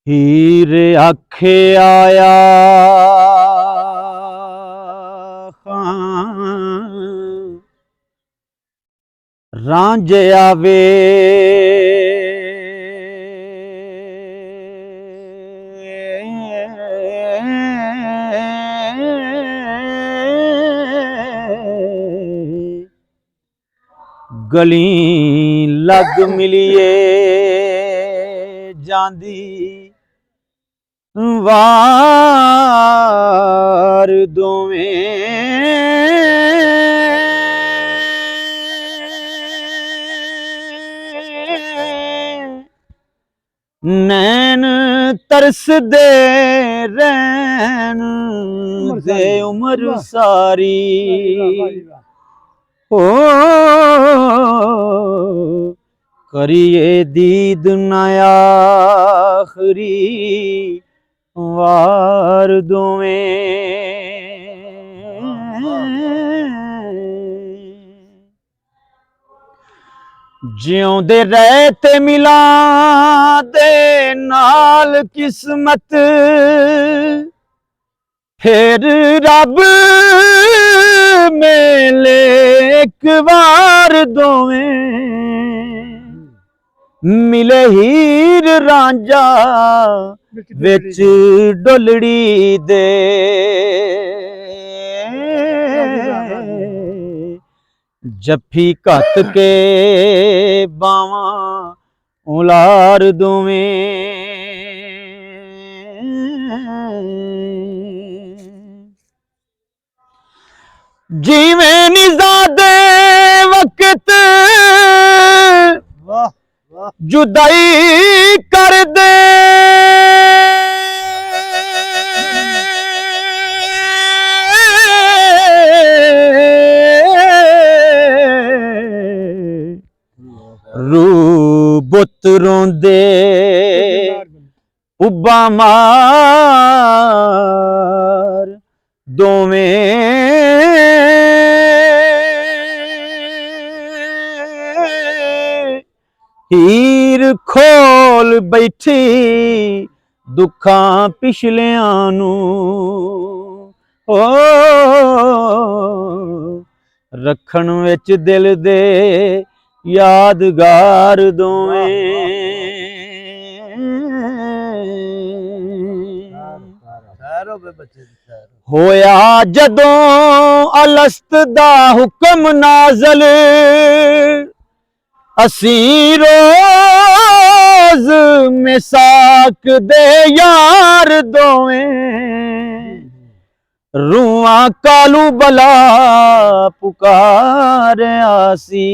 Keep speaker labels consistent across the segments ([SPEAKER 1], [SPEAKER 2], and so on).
[SPEAKER 1] ਹੀਰ ਆਖੇ ਆਇਆ ਖਾਂ ਰਾਂਝਿਆ ਵੇ ਗਲੀ ਲੱਗ ਮਿਲੀਏ ਜਾਂਦੀ ਵਾਰ ਦੋਵੇਂ ਨੈਣ ਤਰਸਦੇ ਰਹਿਣ ਦੇ ਉਮਰ ਸਾਰੀ ਹੋ ਕਰੀਏ ਦੀਦ ਨਾ ਆਖਰੀ ਵਾਰ ਦੋਵੇਂ ਜਿਉਂਦੇ ਰਹਿ ਤੇ ਮਿਲਾਂ ਦੇ ਨਾਲ ਕਿਸਮਤ ਫਿਰ ਰੱਬ ਮੇਲੇ ਇੱਕ ਵਾਰ ਦੋਵੇਂ ਮਿਲੇ ਹੀਰ ਰਾਂਝਾ ਵਿੱਚ ਡੋਲੜੀ ਦੇ ਜੱਫੀ ਘੱਤ ਕੇ ਬਾਵਾਂ ਉਲਾਰ ਦੋਵੇਂ ਜਿਵੇਂ ਨਿਜ਼ਾਦੇ ਵਕਤ जुदाई कर दे रू बुत रोंदे उब्बा मार दोवें ਹੀਰ ਖੋਲ ਬੈਠੀ ਦੁੱਖਾਂ ਪਿਛਲਿਆਂ ਨੂੰ ਓ ਰੱਖਣ ਵਿੱਚ ਦਿਲ ਦੇ ਯਾਦਗਾਰ ਦੋਵੇਂ ਹੋਇਆ ਜਦੋਂ ਅਲਸਤ ਦਾ ਹੁਕਮ ਨਾਜ਼ਲ ਅਸੀਂ ਰੋਜ਼ ਮਿਸਾਕ ਦੇ ਯਾਰ ਦੋਵੇਂ ਰੂਹਾਂ ਕਾਲੂ ਬਲਾ ਪੁਕਾਰਿਆ ਸੀ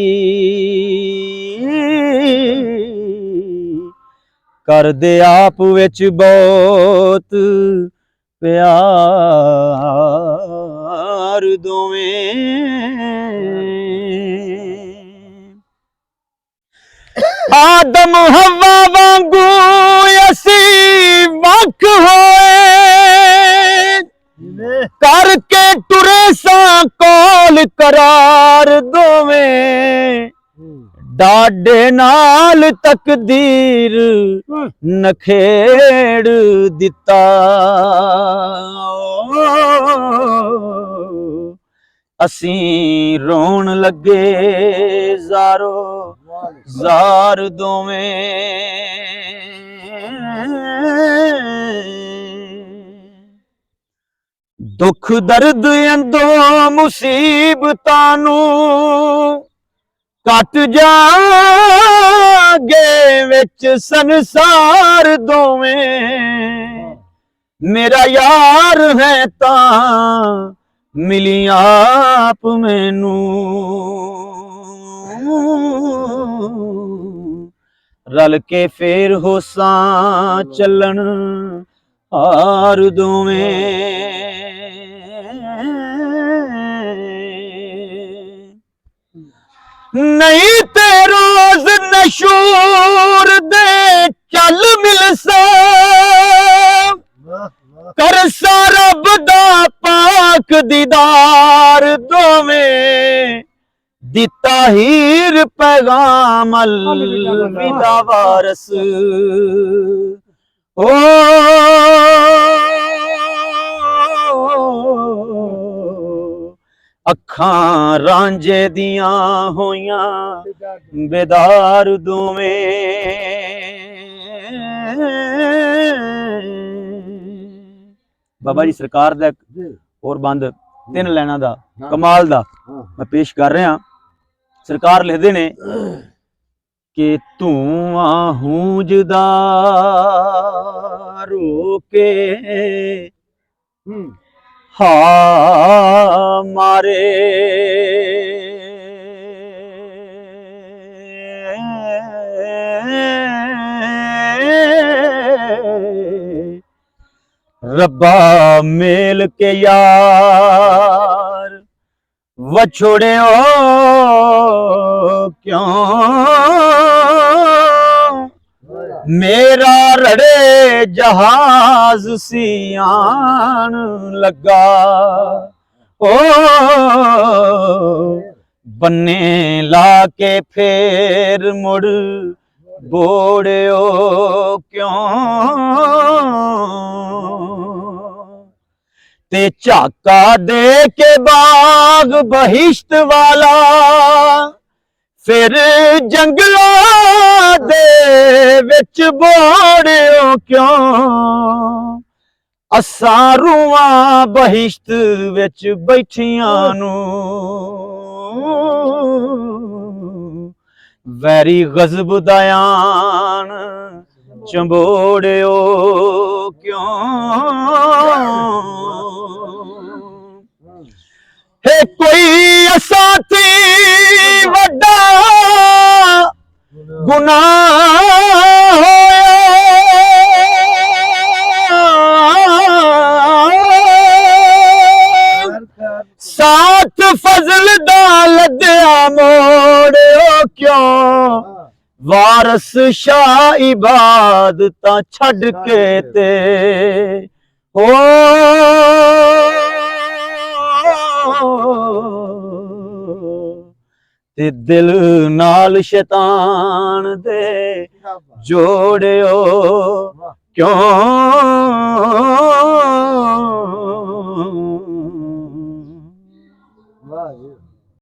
[SPEAKER 1] ਕਰਦੇ ਆਪ ਵਿੱਚ ਬਹੁਤ ਪਿਆਰ ਦੋਵੇਂ आदम हवा वांगू असी वख होए करके टुरे सा कोल करार दोवें डाडे नाल तकदीर नखेड़ दिता असी रोन लगे ज़ारो ਜ਼ਾਰ ਦੋਵੇਂ ਦੁੱਖ ਦਰਦ ਅੰਦੋਂ ਮੁਸੀਬਤਾਂ ਨੂੰ ਕੱਟ ਜਾਗੇ ਵਿੱਚ ਸੰਸਾਰ ਦੋਵੇਂ ਮੇਰਾ ਯਾਰ ਹੈ ਤਾਂ ਮਿਲੀ ਆਪ ਮੈਨੂੰ रल के फेर होसां चलन हार दोवें नहीं ते रोज नशूर दे चल मिलसा कर सारा बदा पाक दीदार दोवें दिता हीर पैगाम अल विदा वारस ओ अखां रांझे दियां होइयां बेदार दोवें बाबा जी सरकार दा और बंद 3 लाइनां दा कमाल दा मैं पेश कर रहा। सरकार लिखदे ने कि धुआं हूंजदा रोके हा मारे रब्बा मेल के यार वछोड़े ओ क्यों मेरा रड़े जहाज सियान लगा ओ बन्ने ला के फेर मुड़ बोड़े ओ क्यों ते झाका दे के बाग बहिश्त वाला फिर जंगलों दे विच बोड़ियो क्यों असा रूआं बहिश्त विच बैठियां नू वैरी गजब दयान चंबोड़ियो क्यों है कोई असा थी वड्डा गुनाह साथ फजल दा लद्या मोड़ियो क्यों वारस शाह इबादतां छड़ के ते हो ते दिल नाल शैतान दे जोड़ियो क्यों